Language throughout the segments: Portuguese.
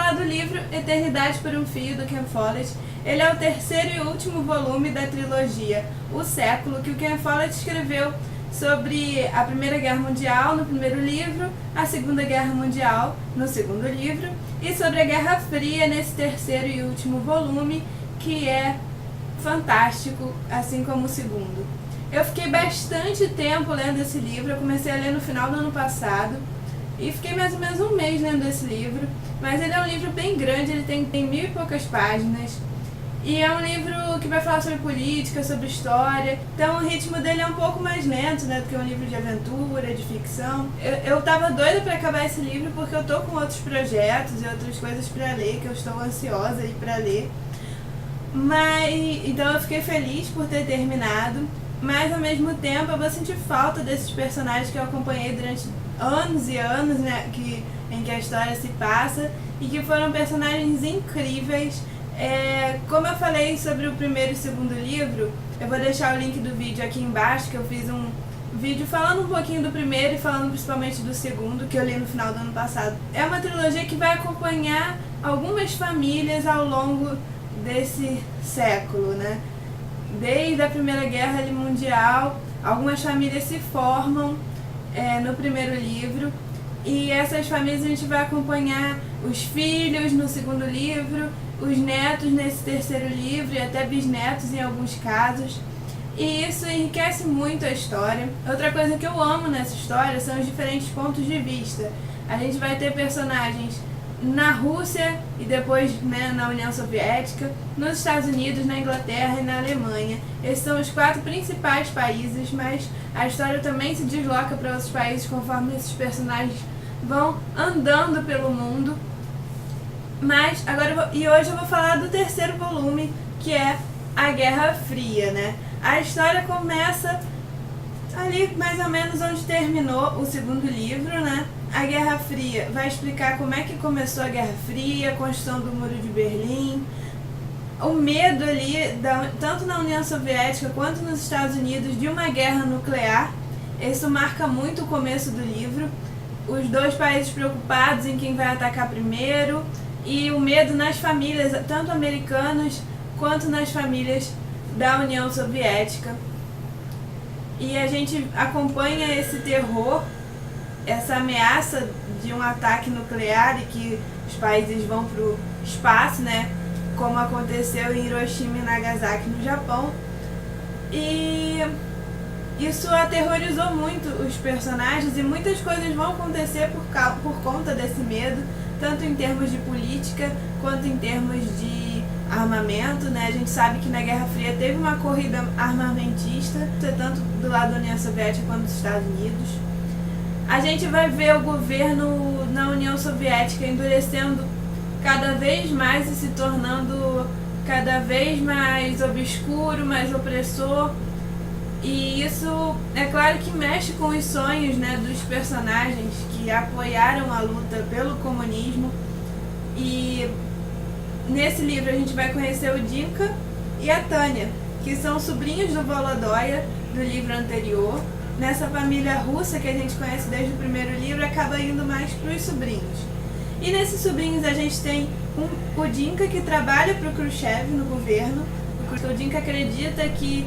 falar do livro Eternidade por um Fio, do Ken Follett. Ele é o terceiro e último volume da trilogia O Século, que o Ken Follett escreveu sobre a Primeira Guerra Mundial no primeiro livro, a Segunda Guerra Mundial no segundo livro, e sobre a Guerra Fria nesse terceiro e último volume, que é fantástico, assim como o segundo. Eu fiquei bastante tempo lendo esse livro, eu comecei a ler no final do ano passado, e fiquei mais ou menos um mês lendo esse livro, mas ele é um livro bem grande, ele tem 1000 e poucas páginas, e é um livro que vai falar sobre política, sobre história, então o ritmo dele é um pouco mais lento, né, do que um livro de aventura, de ficção. Eu tava doida para acabar esse livro porque eu tô com outros projetos e outras coisas para ler, que eu estou ansiosa aí para ler, então eu fiquei feliz por ter terminado, mas ao mesmo tempo eu vou sentir falta desses personagens que eu acompanhei durante anos e anos, né, em que a história se passa, e que foram personagens incríveis. Como eu falei sobre o primeiro e segundo livro, eu vou deixar o link do vídeo aqui embaixo, que eu fiz um vídeo falando um pouquinho do primeiro e falando principalmente do segundo, que eu li no final do ano passado. É uma trilogia que vai acompanhar algumas famílias ao longo desse século, né? Desde a Primeira Guerra Mundial, algumas famílias se formam no primeiro livro, e essas famílias a gente vai acompanhar os filhos no segundo livro, os netos nesse terceiro livro e até bisnetos em alguns casos, e isso enriquece muito a história. Outra coisa que eu amo nessa história são os diferentes pontos de vista. A gente vai ter personagens na Rússia e depois, né, na União Soviética, nos Estados Unidos, na Inglaterra e na Alemanha. Esses são os 4 principais países, mas a história também se desloca para outros países conforme esses personagens vão andando pelo mundo. Mas hoje eu vou falar do terceiro volume, que é a Guerra Fria, né? A história começa ali mais ou menos onde terminou o segundo livro, né? A Guerra Fria vai explicar como é que começou a Guerra Fria, a construção do Muro de Berlim, o medo ali, tanto na União Soviética quanto nos Estados Unidos, de uma guerra nuclear. Isso marca muito o começo do livro. Os dois países preocupados em quem vai atacar primeiro, e o medo nas famílias, tanto americanas quanto nas famílias da União Soviética. E a gente acompanha esse terror, essa ameaça de um ataque nuclear e que os países vão para o espaço, né, como aconteceu em Hiroshima e Nagasaki no Japão. E isso aterrorizou muito os personagens, e muitas coisas vão acontecer por conta desse medo, tanto em termos de política quanto em termos de armamento, né? A gente sabe que na Guerra Fria teve uma corrida armamentista, tanto do lado da União Soviética quanto dos Estados Unidos. A gente vai ver o governo na União Soviética endurecendo cada vez mais e se tornando cada vez mais obscuro, mais opressor. E isso, é claro que mexe com os sonhos, né, dos personagens que apoiaram a luta pelo comunismo. E nesse livro a gente vai conhecer o Dinka e a Tânia, que são sobrinhos do Volodoya, do livro anterior. Nessa família russa que a gente conhece desde o primeiro livro, acaba indo mais para os sobrinhos. E nesses sobrinhos a gente tem o Dinka, que trabalha para o Khrushchev no governo. O Dinka acredita que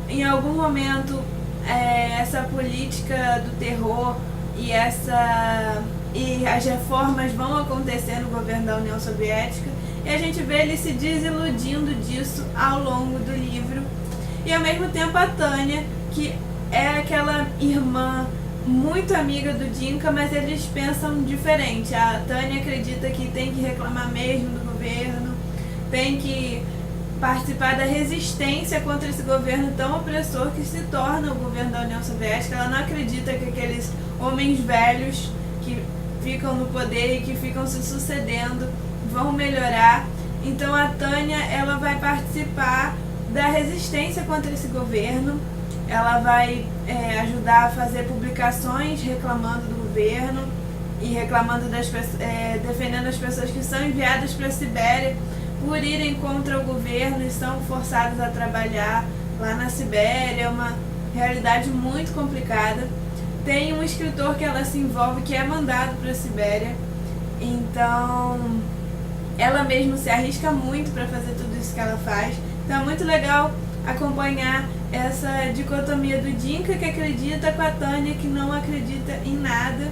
em algum momento essa política do terror e as reformas vão acontecer no governo da União Soviética, e a gente vê ele se desiludindo disso ao longo do livro. E ao mesmo tempo a Tânia, que é aquela irmã muito amiga do Dinka, mas eles pensam diferente. A Tânia acredita que tem que reclamar mesmo do governo, tem que participar da resistência contra esse governo tão opressor que se torna o governo da União Soviética. Ela não acredita que aqueles homens velhos que ficam no poder e que ficam se sucedendo vão melhorar. Então a Tânia, ela vai participar da resistência contra esse governo. Ela vai ajudar a fazer publicações reclamando do governo e reclamando defendendo as pessoas que são enviadas para a Sibéria por irem contra o governo e são forçados a trabalhar lá na Sibéria. É uma realidade muito complicada. Tem um escritor que ela se envolve que é mandado para a Sibéria. Então mesmo se arrisca muito para fazer tudo isso que ela faz. Então é muito legal acompanhar essa dicotomia do Dinka, que acredita, com a Tânia, que não acredita em nada,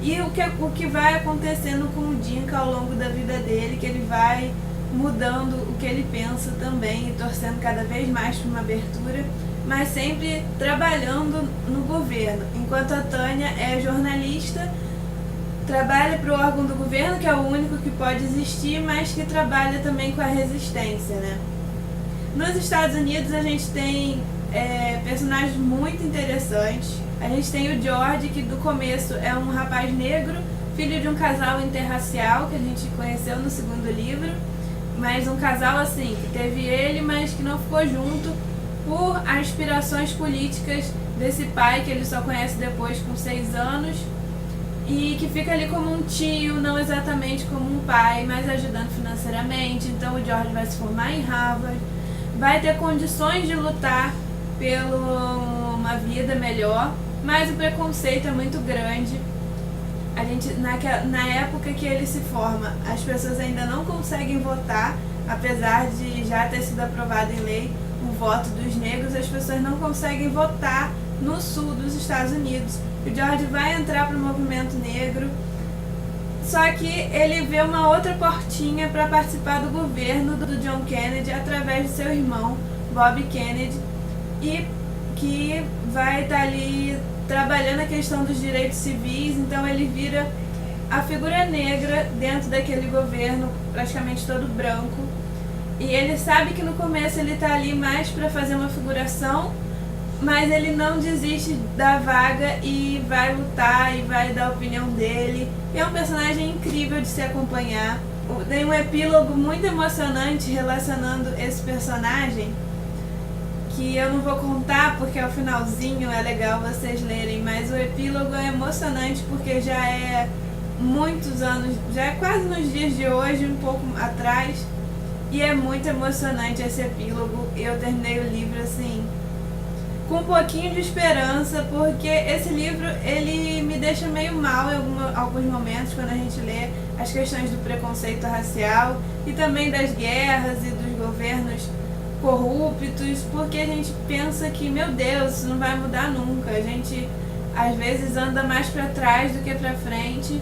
e o que vai acontecendo com o Dinka ao longo da vida dele, que ele vai mudando o que ele pensa também e torcendo cada vez mais para uma abertura, mas sempre trabalhando no governo, enquanto a Tânia é jornalista, trabalha para o órgão do governo, que é o único que pode existir, mas que trabalha também com a resistência, né? Nos Estados Unidos a gente tem personagens muito interessantes. A gente tem o George, que do começo é um rapaz negro, filho de um casal interracial, que a gente conheceu no segundo livro, mas um casal assim, que teve ele, mas que não ficou junto por aspirações políticas desse pai, que ele só conhece depois com 6 anos, e que fica ali como um tio, não exatamente como um pai, mas ajudando financeiramente. Então o George vai se formar em Harvard, vai ter condições de lutar por uma vida melhor, mas o preconceito é muito grande. A gente, na época que ele se forma, as pessoas ainda não conseguem votar, apesar de já ter sido aprovado em lei o voto dos negros, as pessoas não conseguem votar no sul dos Estados Unidos. O George vai entrar para o movimento negro, só que ele vê uma outra portinha para participar do governo do John Kennedy através de seu irmão, Bob Kennedy, e que vai estar ali trabalhando a questão dos direitos civis. Então ele vira a figura negra dentro daquele governo praticamente todo branco, e ele sabe que no começo ele está ali mais para fazer uma figuração, mas ele não desiste da vaga e vai lutar e vai dar a opinião dele. E é um personagem incrível de se acompanhar. Tem um epílogo muito emocionante relacionando esse personagem, que eu não vou contar porque é o finalzinho, é legal vocês lerem, mas o epílogo é emocionante porque já é muitos anos, já é quase nos dias de hoje, um pouco atrás, e é muito emocionante esse epílogo. Eu terminei o livro assim com um pouquinho de esperança, porque esse livro ele me deixa meio mal em alguns momentos quando a gente lê as questões do preconceito racial e também das guerras e dos governos corruptos, porque a gente pensa que, meu Deus, isso não vai mudar nunca. A gente às vezes anda mais para trás do que para frente,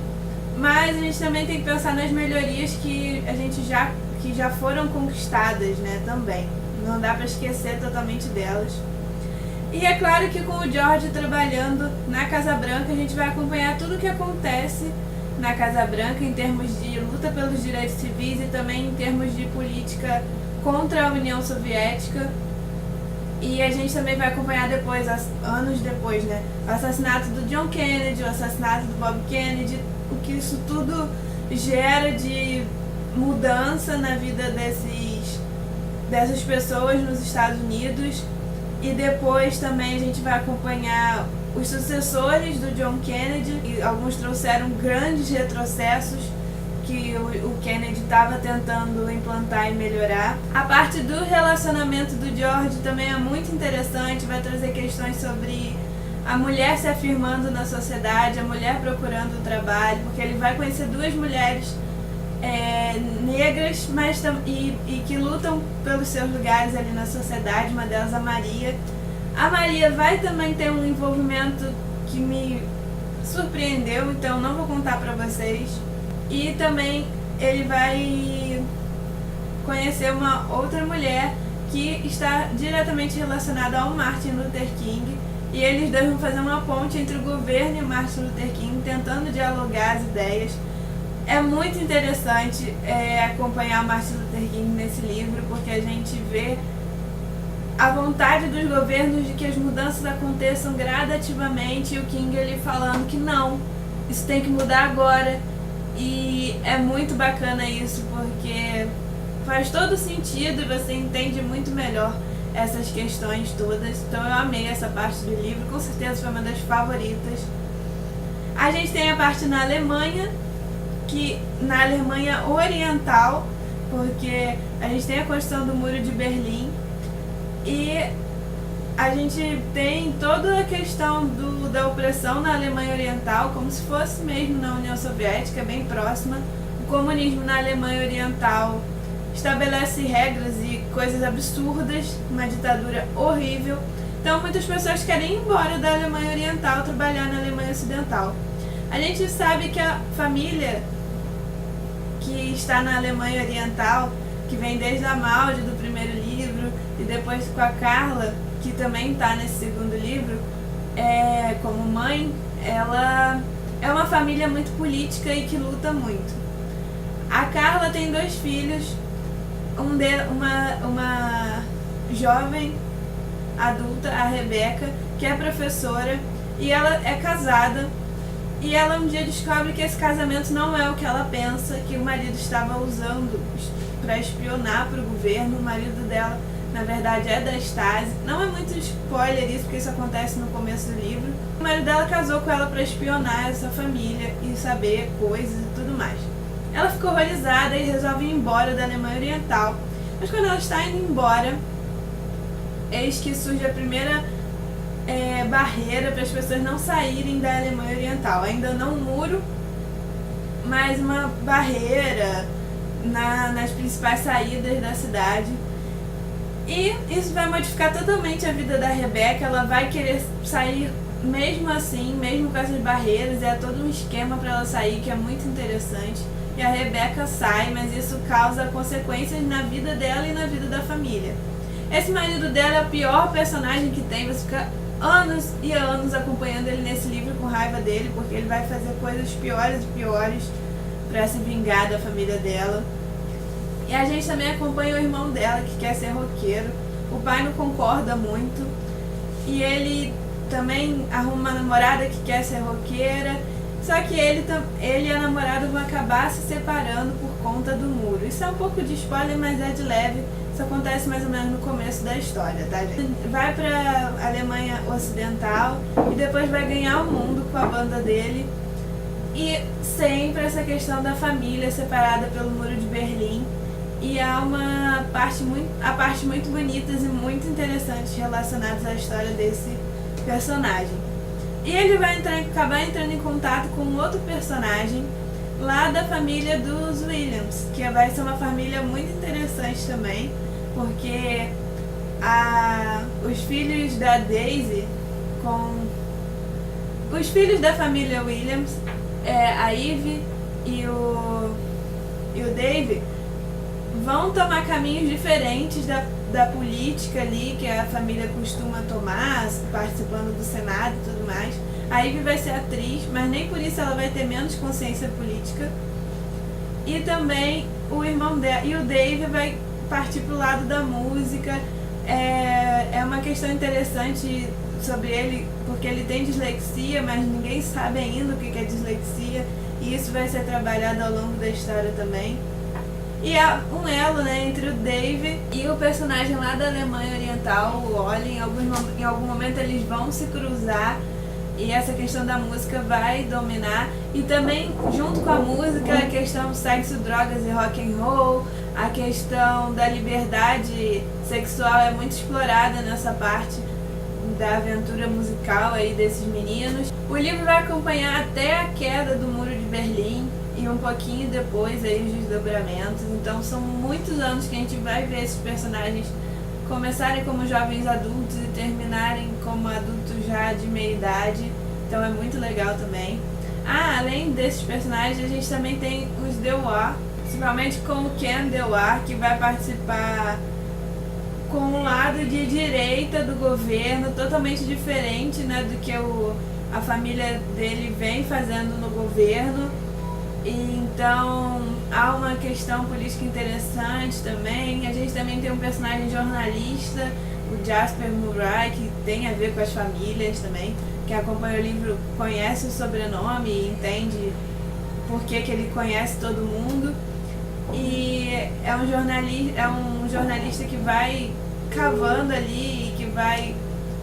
mas a gente também tem que pensar nas melhorias que já foram conquistadas, né, também. Não dá para esquecer totalmente delas. E é claro que com o George trabalhando na Casa Branca, a gente vai acompanhar tudo o que acontece na Casa Branca em termos de luta pelos direitos civis e também em termos de política contra a União Soviética. E a gente também vai acompanhar depois, anos depois, né, o assassinato do John Kennedy, o assassinato do Bob Kennedy, o que isso tudo gera de mudança na vida dessas pessoas nos Estados Unidos. E depois também a gente vai acompanhar os sucessores do John Kennedy, e alguns trouxeram grandes retrocessos que o Kennedy estava tentando implantar e melhorar. A parte do relacionamento do George também é muito interessante, vai trazer questões sobre a mulher se afirmando na sociedade, a mulher procurando trabalho, porque ele vai conhecer 2 mulheres negras, mas e que lutam pelos seus lugares ali na sociedade. Uma delas, a Maria. A Maria vai também ter um envolvimento que me surpreendeu, então não vou contar pra vocês. E também ele vai conhecer uma outra mulher que está diretamente relacionada ao Martin Luther King, e eles dois vão fazer uma ponte entre o governo e o Martin Luther King, tentando dialogar as ideias. É muito interessante acompanhar o Martin Luther King nesse livro, porque a gente vê a vontade dos governos de que as mudanças aconteçam gradativamente, e o King ele falando que não, isso tem que mudar agora. E é muito bacana isso, porque faz todo sentido e você entende muito melhor essas questões todas. Então eu amei essa parte do livro, com certeza foi uma das favoritas. A gente tem a parte na Alemanha, que na Alemanha Oriental, porque a gente tem a construção do Muro de Berlim, e a gente tem toda a questão da opressão na Alemanha Oriental, como se fosse mesmo na União Soviética, bem próxima, o comunismo na Alemanha Oriental estabelece regras e coisas absurdas, uma ditadura horrível. Então muitas pessoas querem ir embora da Alemanha Oriental, trabalhar na Alemanha Ocidental. A gente sabe que a família que está na Alemanha Oriental, que vem desde a Maud do primeiro livro e depois com a Carla, que também está nesse segundo livro, como mãe, ela é uma família muito política e que luta muito. A Carla tem 2 filhos, uma jovem adulta, a Rebeca, que é professora, e ela é casada, e ela um dia descobre que esse casamento não é o que ela pensa, que o marido estava usando para espionar para o governo. O marido dela, na verdade, é da Stasi. Não é muito spoiler isso, porque isso acontece no começo do livro. O marido dela casou com ela para espionar essa família e saber coisas e tudo mais. Ela ficou horrorizada e resolve ir embora da Alemanha Oriental. Mas quando ela está indo embora, eis que surge a primeira barreira para as pessoas não saírem da Alemanha Oriental. Ainda não um muro, mas uma barreira nas principais saídas da cidade. E isso vai modificar totalmente a vida da Rebeca. Ela vai querer sair mesmo assim, mesmo com essas barreiras. É todo um esquema para ela sair que é muito interessante. E a Rebeca sai, mas isso causa consequências na vida dela e na vida da família. Esse marido dela é o pior personagem que tem. Você fica anos e anos acompanhando ele nesse livro com raiva dele, porque ele vai fazer coisas piores e piores para se vingar da família dela. E a gente também acompanha o irmão dela, que quer ser roqueiro. O pai não concorda muito. E ele também arruma uma namorada que quer ser roqueira. Só que ele e a namorada vão acabar se separando por conta do muro. Isso é um pouco de spoiler, mas é de leve. Isso acontece mais ou menos no começo da história, tá, gente? Vai pra Alemanha Ocidental e depois vai ganhar o mundo com a banda dele. E sempre essa questão da família separada pelo Muro de Berlim. E há uma parte muito bonitas e muito interessantes relacionadas à história desse personagem. E ele vai acabar entrando em contato com um outro personagem lá da família dos Williams, que vai ser uma família muito interessante também, porque os filhos da Daisy os filhos da família Williams, a Eve e o Dave, vão tomar caminhos diferentes da política ali, que a família costuma tomar, participando do Senado e tudo mais. A Ivy vai ser atriz, mas nem por isso ela vai ter menos consciência política. E também o irmão dela, e o Dave vai partir pro lado da música. É uma questão interessante sobre ele, porque ele tem dislexia, mas ninguém sabe ainda o que é dislexia, e isso vai ser trabalhado ao longo da história também. E há um elo, né, entre o Dave e o personagem lá da Alemanha Oriental, o Ollie. Em algum momento eles vão se cruzar e essa questão da música vai dominar. E também, junto com a música, a questão do sexo, drogas e rock and roll, a questão da liberdade sexual é muito explorada nessa parte da aventura musical aí desses meninos. O livro vai acompanhar até a queda do Muro de Berlim e um pouquinho depois aí os desdobramentos. Então são muitos anos que a gente vai ver esses personagens começarem como jovens adultos e terminarem como adultos já de meia idade. Então é muito legal também. Além desses personagens, a gente também tem os Dewar, principalmente com o Ken Dewar, que vai participar com um lado de direita do governo, totalmente diferente, né, do que a família dele vem fazendo no governo. E então há uma questão política interessante também. A gente também tem um personagem jornalista, o Jasper Murray, que tem a ver com as famílias também. Quem acompanha o livro conhece o sobrenome e entende por que ele conhece todo mundo. E é um jornalista que vai cavando ali e que vai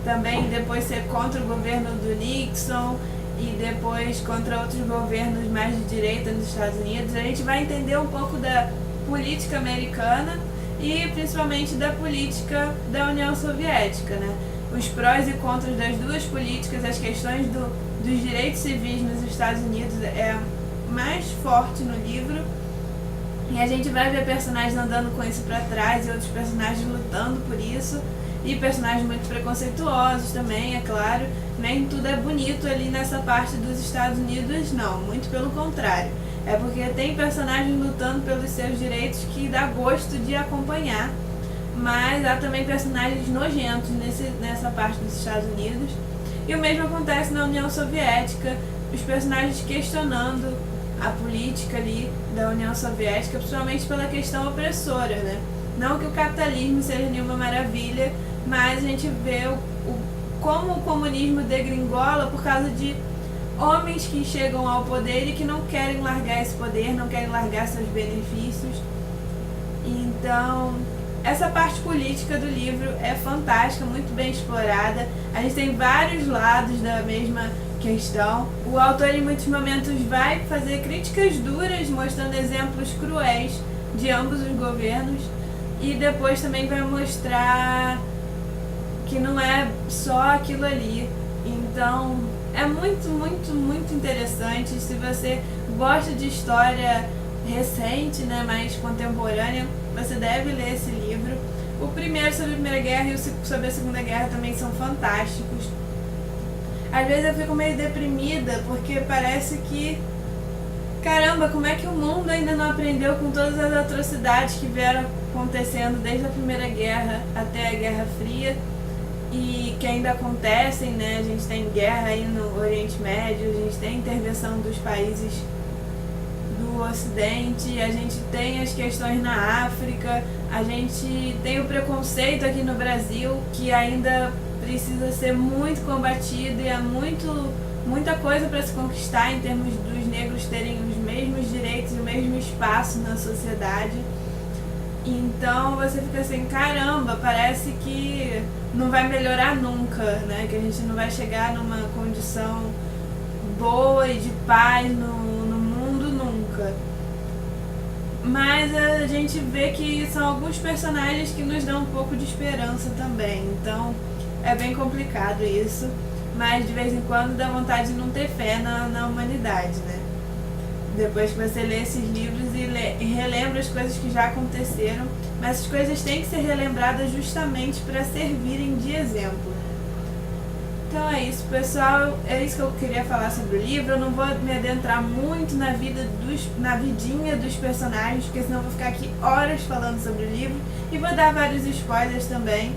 também depois ser contra o governo do Nixon e depois contra outros governos mais de direita nos Estados Unidos. A gente vai entender um pouco da política americana e principalmente da política da União Soviética, né? Os prós e contras das duas políticas, as questões dos direitos civis nos Estados Unidos é mais forte no livro E a gente vai ver personagens andando com isso pra trás e outros personagens lutando por isso. E personagens muito preconceituosos também, é claro. Nem tudo é bonito ali nessa parte dos Estados Unidos, não. Muito pelo contrário. É porque tem personagens lutando pelos seus direitos que dá gosto de acompanhar. Mas há também personagens nojentos nessa parte dos Estados Unidos. E o mesmo acontece na União Soviética. Os personagens questionando a política ali da União Soviética, principalmente pela questão opressora, né? Não que o capitalismo seja nenhuma maravilha, mas a gente vê como o comunismo degringola por causa de homens que chegam ao poder e que não querem largar esse poder, não querem largar seus benefícios. Então, essa parte política do livro é fantástica, muito bem explorada. A gente tem vários lados da mesma questão. O autor em muitos momentos vai fazer críticas duras, mostrando exemplos cruéis de ambos os governos, e depois também vai mostrar que não é só aquilo ali. Então é muito, muito, muito interessante. Se você gosta de história recente, né, mais contemporânea, você deve ler esse livro. O primeiro sobre a Primeira Guerra e o sobre a Segunda Guerra também são fantásticos. Às vezes eu fico meio deprimida porque parece que, caramba, como é que o mundo ainda não aprendeu com todas as atrocidades que vieram acontecendo desde a Primeira Guerra até a Guerra Fria e que ainda acontecem, né? A gente tem guerra aí no Oriente Médio, a gente tem intervenção dos países do Ocidente, a gente tem as questões na África, a gente tem o preconceito aqui no Brasil que ainda precisa ser muito combatido e há muita coisa para se conquistar em termos dos negros terem os mesmos direitos e o mesmo espaço na sociedade. Então você fica assim, caramba, parece que não vai melhorar nunca, né? Que a gente não vai chegar numa condição boa e de paz no mundo nunca. Mas a gente vê que são alguns personagens que nos dão um pouco de esperança também. Então é bem complicado isso, mas de vez em quando dá vontade de não ter fé na humanidade, né? Depois que você lê esses livros e relembra as coisas que já aconteceram, mas essas coisas têm que ser relembradas justamente para servirem de exemplo. Então é isso, pessoal, é isso que eu queria falar sobre o livro. Eu não vou me adentrar muito na vidinha dos personagens, porque senão eu vou ficar aqui horas falando sobre o livro e vou dar vários spoilers também.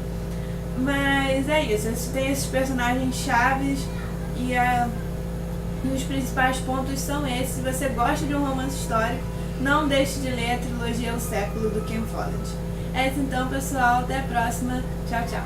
Mas é isso, tem esses personagens chaves e os principais pontos são esses. Se você gosta de um romance histórico, não deixe de ler a trilogia O Século, do Ken Follett. É isso então, pessoal, até a próxima. Tchau, tchau.